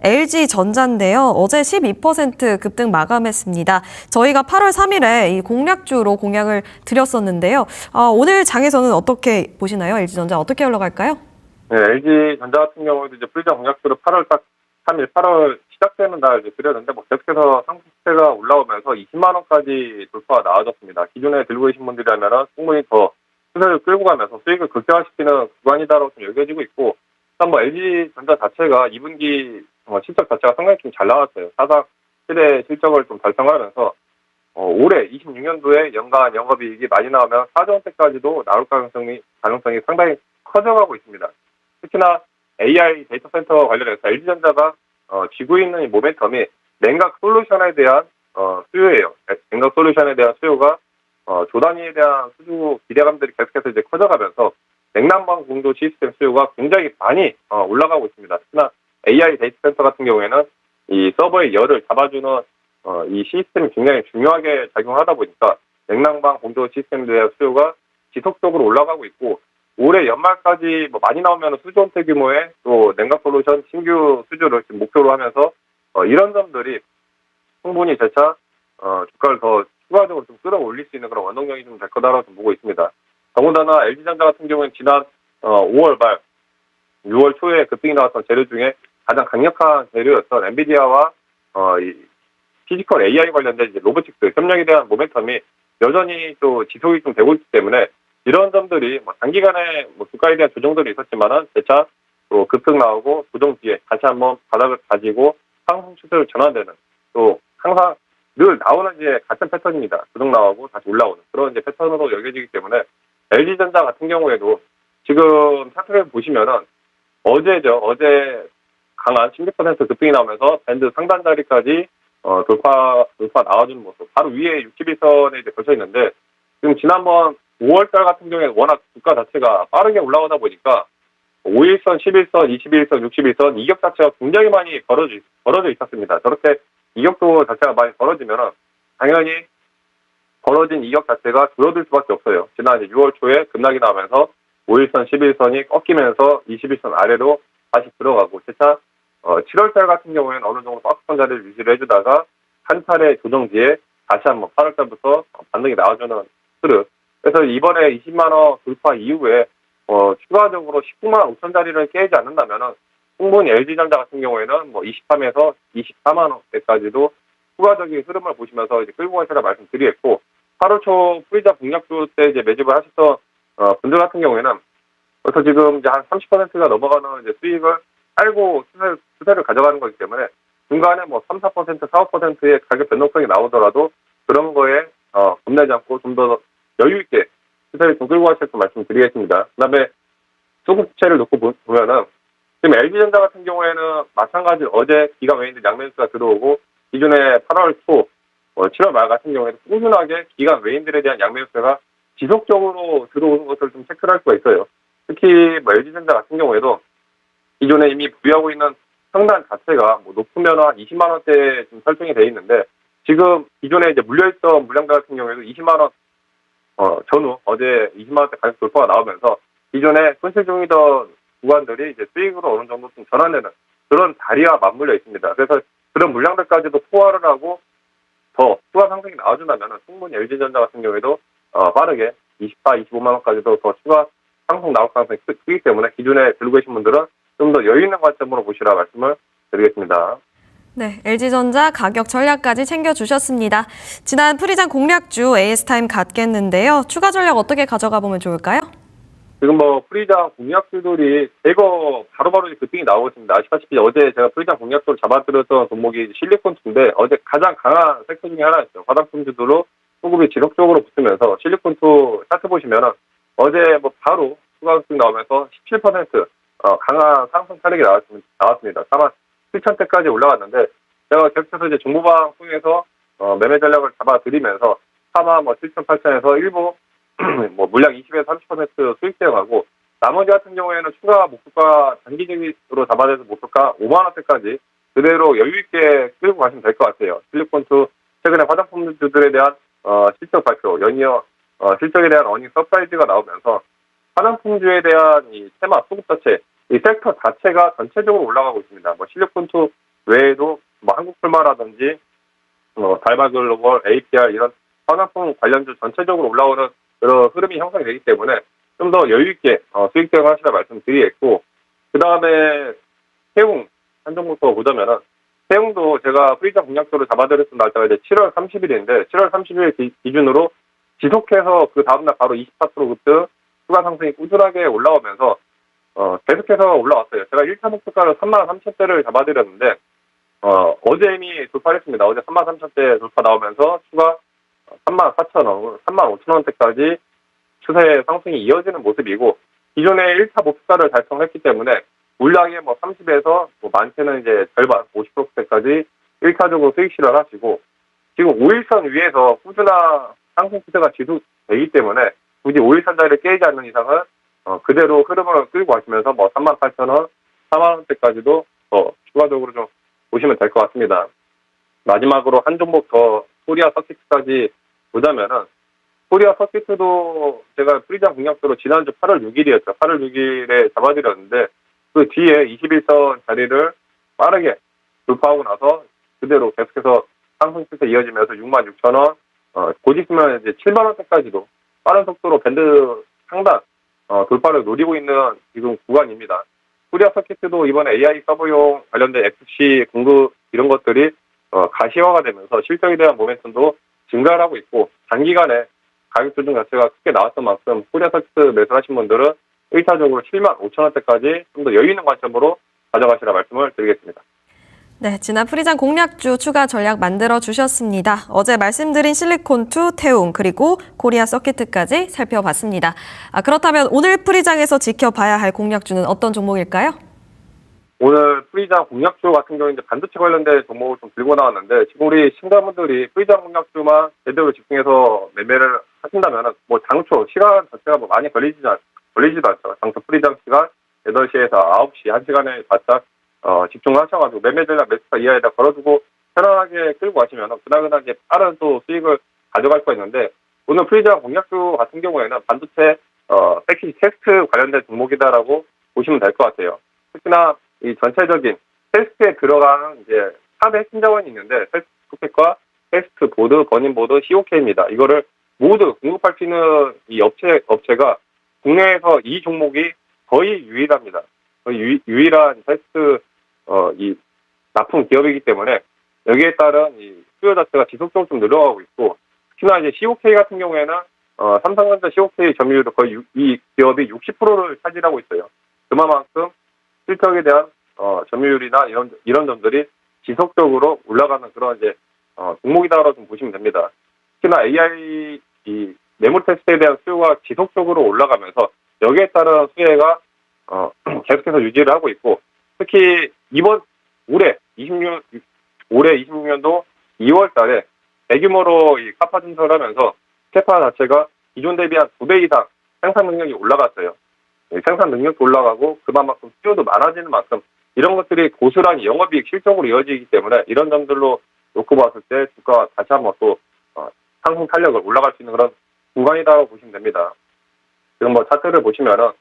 LG전자인데요. 어제 12% 급등 마감했습니다. 저희가 8월 3일에 이 공략주로 공약을 드렸었는데요. 오늘 장에서는 어떻게 보시나요? LG전자 어떻게 흘러갈까요? 네, LG전자 같은 경우에도 이제 불장 공략주로 8월 3일, 8월 시작되는 날 이제 드렸는데, 계속해서 상승세가 올라오면서 20만 원까지 돌파가 나와졌습니다. 기존에 들고 계신 분들이라면 충분히 더 수세를 끌고 가면서 수익을 극대화시키는 구간이다라고 좀 여겨지고 있고, 일단 LG전자 자체가 2분기 실적 자체가 상당히 좀 잘 나왔어요. 사상 최대 실적을 좀 달성하면서 올해 26년도에 연간 영업이익이 많이 나오면 4조 원대까지도 나올 가능성이 상당히 커져가고 있습니다. 특히나 AI 데이터 센터 관련해서 LG전자가 쥐고 있는 이 모멘텀이 냉각 솔루션에 대한 수요예요. 냉각 솔루션에 대한 수요가 조 단위에 대한 수주 기대감들이 계속해서 이제 커져가면서 냉난방 공조 시스템 수요가 굉장히 많이 올라가고 있습니다. 특히나 AI 데이터 센터 같은 경우에는 이 서버의 열을 잡아주는 이 시스템이 굉장히 중요하게 작용하다 보니까 냉난방 공조 시스템에 대한 수요가 지속적으로 올라가고 있고, 올해 연말까지 많이 나오면 수조 원대 규모의 또 냉각 솔루션 신규 수주를 지금 목표로 하면서 이런 점들이 충분히 재차 주가를 더 추가적으로 좀 끌어올릴 수 있는 그런 원동력이 좀 될 거다라고 좀 보고 있습니다. 더군다나 LG전자 같은 경우는 지난 5월 말 6월 초에 급등이 나왔던 재료 중에 가장 강력한 재료였던 엔비디아와 이 피지컬 AI 관련된 이제 로보틱스 협력에 대한 모멘텀이 여전히 또 지속이 좀 되고 있기 때문에 이런 점들이 단기간에 주가에 대한 조정들이 있었지만은 재차 또 급등 나오고 조정 뒤에 다시 한번 바닥을 다지고 상승 추세로 전환되는, 또 항상 늘 나오는 이제 같은 패턴입니다. 조정 나오고 다시 올라오는 그런 이제 패턴으로 여겨지기 때문에 LG전자 같은 경우에도 지금 차트를 보시면은 어제 강한 16% 급등이 나오면서 밴드 상단 자리까지 돌파 나와주는 모습, 바로 위에 61선에 이제 걸쳐 있는데, 지금 지난번 5월달 같은 경우에 워낙 주가 자체가 빠르게 올라오다 보니까 5일선, 11선, 21선, 61선 이격 자체가 굉장히 많이 벌어져 있었습니다. 저렇게 이격도 자체가 많이 벌어지면 당연히 벌어진 이격 자체가 줄어들 수밖에 없어요. 지난 6월 초에 급락이 나오면서 5일선, 11선이 꺾이면서 21선 아래로 다시 들어가고, 재차 7월달 같은 경우에는 어느 정도 박스권 자리를 유지를 해주다가 한 차례 조정 뒤에 다시 한번 8월달부터 반등이 나와주는 흐름. 그래서 이번에 20만 원 돌파 이후에 추가적으로 19만 5천 자리를 깨지 않는다면은 충분히 LG전자 같은 경우에는 23에서 24만 원대까지도 추가적인 흐름을 보시면서 이제 끌고 가시라 말씀드리겠고, 8월 초 프리자 공략주 때 이제 매집을 하셨던 분들 같은 경우에는 벌써 지금 이제 한 30%가 넘어가는 이제 수익을 알고 추세를 가져가는 거기 때문에 중간에 3, 4%, 4, 5%의 가격 변동성이 나오더라도 그런 거에 겁내지 않고 좀 더 여유 있게 추세를 좀 끌고 가실 거 말씀드리겠습니다. 그다음에 수급체를 놓고 보면은 지금 LG전자 같은 경우에는 마찬가지로 어제 기관 외인들 양매수가 들어오고, 기존에 8월 초, 7월 말 같은 경우에는 꾸준하게 기관 외인들에 대한 양매수가 지속적으로 들어오는 것을 좀 체크를 할 수가 있어요. 특히 LG전자 같은 경우에도 기존에 이미 보유하고 있는 상단 자체가 높으면 한 20만 원대에 좀 설정이 돼 있는데, 지금 기존에 이제 물려있던 물량들 같은 경우에도 20만 원 전후 어제 20만 원대 가격 돌파가 나오면서 기존에 손실 중이던 구간들이 이제 수익으로 어느 정도 좀 전환되는 그런 다리와 맞물려 있습니다. 그래서 그런 물량들까지도 포화를 하고 더 추가 상승이 나와준다면 충분히 LG전자 같은 경우에도 빠르게 24, 25만 원까지도 더 추가 상승 나올 가능성이 크기 때문에 기존에 들고 계신 분들은 좀 더 여유 있는 관점으로 보시라 말씀을 드리겠습니다. 네, LG전자 가격 전략까지 챙겨주셨습니다. 지난 프리장 공략주 AS타임 갖겠는데요. 추가 전략 어떻게 가져가 보면 좋을까요? 지금 프리장 공략주들이 대거 바로바로 급등이 나오고 있습니다. 아시다시피 어제 제가 프리장 공략주를 잡아드렸던 종목이 실리콘2인데 어제 가장 강한 섹터 중에 하나였죠. 화장품주들로 수급이 지속적으로 붙으면서 실리콘2 차트 보시면은 어제 바로 추가 급등 나오면서 17% 강한 상승 탄력이 나왔습니다. 4만 7천대까지 올라갔는데, 제가 계속해서 이제 정보방 통해서 매매 전략을 잡아드리면서 4만 7천 8천에서 일부 물량 20에서 30% 수익 대응하고, 나머지 같은 경우에는 추가 목표가 단기적으로 잡아내서 목표가 5만 원대까지 그대로 여유 있게 끌고 가시면 될 것 같아요. 실리콘2 최근에 화장품주들에 대한 실적 발표, 연이어 실적에 대한 어닝 서프라이즈가 나오면서 화장품주에 대한 이 테마 수급 자체, 이 섹터 자체가 전체적으로 올라가고 있습니다. 실리콘2 외에도 뭐 한국풀마라든지 달바글로벌, APR 이런 화장품 관련주 전체적으로 올라오는 그런 흐름이 형성이 되기 때문에 좀 더 여유 있게 수익 대응을 하시라 말씀드리겠고, 그 다음에 태웅 한 종목도 보자면은 태웅도 제가 프리장 공략도를 잡아드렸던 날짜가 이제 7월 30일인데 7월 30일 기준으로 지속해서 그 다음날 바로 24% 급등 추가 상승이 꾸준하게 올라오면서 계속해서 올라왔어요. 제가 1차 목표가를 33,000대를 잡아드렸는데 어제 이미 돌파했습니다. 어제 33,000대 돌파 나오면서 추가 34,000원, 35,000원대까지 추세 상승이 이어지는 모습이고, 기존의 1차 목표가를 달성했기 때문에 물량의 30에서 많게는 이제 절반 50%까지 1차적으로 수익 실현하시고, 지금 5일선 위에서 꾸준한 상승 추세가 지속되기 때문에 굳이 5일선 자리를 깨지 않는 이상은 그대로 흐름을 끌고 가시면서 38,000원, 4만원대까지도 더 추가적으로 좀 보시면 될 것 같습니다. 마지막으로 한 종목 더 코리아 서킷까지 보자면은, 코리아 서킷도 제가 프리장 공략도로 지난주 8월 6일이었죠. 8월 6일에 잡아드렸는데 그 뒤에 21선 자리를 빠르게 돌파하고 나서 그대로 계속해서 상승 추세 이어지면서 66,000원, 곧 있으면 이제 7만원대까지도 빠른 속도로 밴드 상단 돌파를 노리고 있는 지금 구간입니다. 코리아 서킷도 이번에 AI 서버용 관련된 FC 공급 이런 것들이 가시화가 되면서 실적에 대한 모멘텀도 증가를 하고 있고, 단기간에 가격 조정 자체가 크게 나왔던 만큼 코리아 서킷 매수하신 분들은 1차적으로 75,000원대까지 좀 더 여유 있는 관점으로 가져가시라 말씀을 드리겠습니다. 네, 지난 프리장 공략주 추가 전략 만들어 주셨습니다. 어제 말씀드린 실리콘2, 태웅, 그리고 코리아 서킷까지 살펴봤습니다. 그렇다면 오늘 프리장에서 지켜봐야 할 공략주는 어떤 종목일까요? 오늘 프리장 공략주 같은 경우는 이제 반도체 관련된 종목을 좀 들고 나왔는데, 지금 우리 신가분들이 프리장 공략주만 제대로 집중해서 매매를 하신다면 장초 시간 자체가 많이 걸리지도 않죠. 장초 프리장 시간 8시에서 9시 1시간에 바짝 집중하셔가지고 매매 전략 매수가 이하에다 걸어두고 편안하게 끌고 가시면 그나그나 이제 빠른 또 수익을 가져갈 수가 있는데, 오늘 프리장 공략주 같은 경우에는 반도체 패키지 테스트 관련된 종목이다라고 보시면 될 것 같아요. 특히나 이 전체적인 테스트에 들어가는 이제 4대 핵심 자원이 있는데, 테스트 쿠팩과 테스트 보드, 버닝 보드, COK입니다. 이거를 모두 공급할 수 있는 이 업체가 국내에서 이 종목이 거의 유일합니다. 거의 유일한 테스트 이 납품 기업이기 때문에 여기에 따른 이 수요 자체가 지속적으로 좀 늘어가고 있고, 특히나 이제 COK 같은 경우에는 삼성전자 COK 점유율도 거의 이 기업이 60%를 차지하고 있어요. 그만큼 실적에 대한 점유율이나 이런 점들이 지속적으로 올라가는 그런 이제 종목이다라고 좀 보시면 됩니다. 특히나 AI 이 매물 테스트에 대한 수요가 지속적으로 올라가면서 여기에 따른 수혜가 계속해서 유지를 하고 있고, 특히 올해 26년도 2월 달에 대규모로 이 카파 증설을 하면서 캐파 자체가 기존 대비 한 2배 이상 생산 능력이 올라갔어요. 생산 능력도 올라가고 그만큼 수요도 많아지는 만큼 이런 것들이 고스란히 영업이익 실적으로 이어지기 때문에 이런 점들로 놓고 봤을 때 주가 다시 한번 또 상승 탄력을 올라갈 수 있는 그런 구간이라고 보시면 됩니다. 지금 차트를 보시면은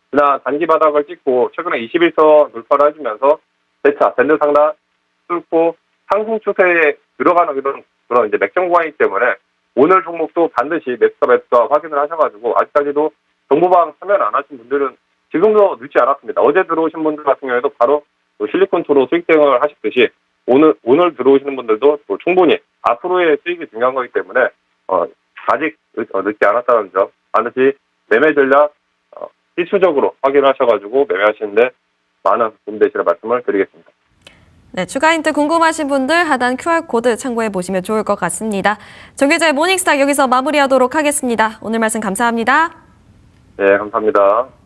지난 단기 바닥을 찍고 최근에 21선 돌파를 해주면서 재차 밴드 상단 뚫고 상승 추세에 들어가는 그런 이제 맥점 구간이기 때문에 오늘 종목도 반드시 매수가 확인을 하셔가지고, 아직까지도 정보방 참여를 안 하신 분들은 지금도 늦지 않았습니다. 어제 들어오신 분들 같은 경우에도 바로 실리콘2로 수익 대응을 하셨듯이 오늘 들어오시는 분들도 또 충분히 앞으로의 수익이 중요한 거기 때문에 아직 늦지 않았다는 점 반드시 매매 전략 필수적으로 확인하셔가지고 매매하시는데 많은 도움 되시라 말씀을 드리겠습니다. 네, 추가 힌트 궁금하신 분들 하단 QR코드 참고해 보시면 좋을 것 같습니다. 정규자의 모닝스타 여기서 마무리하도록 하겠습니다. 오늘 말씀 감사합니다. 네, 감사합니다.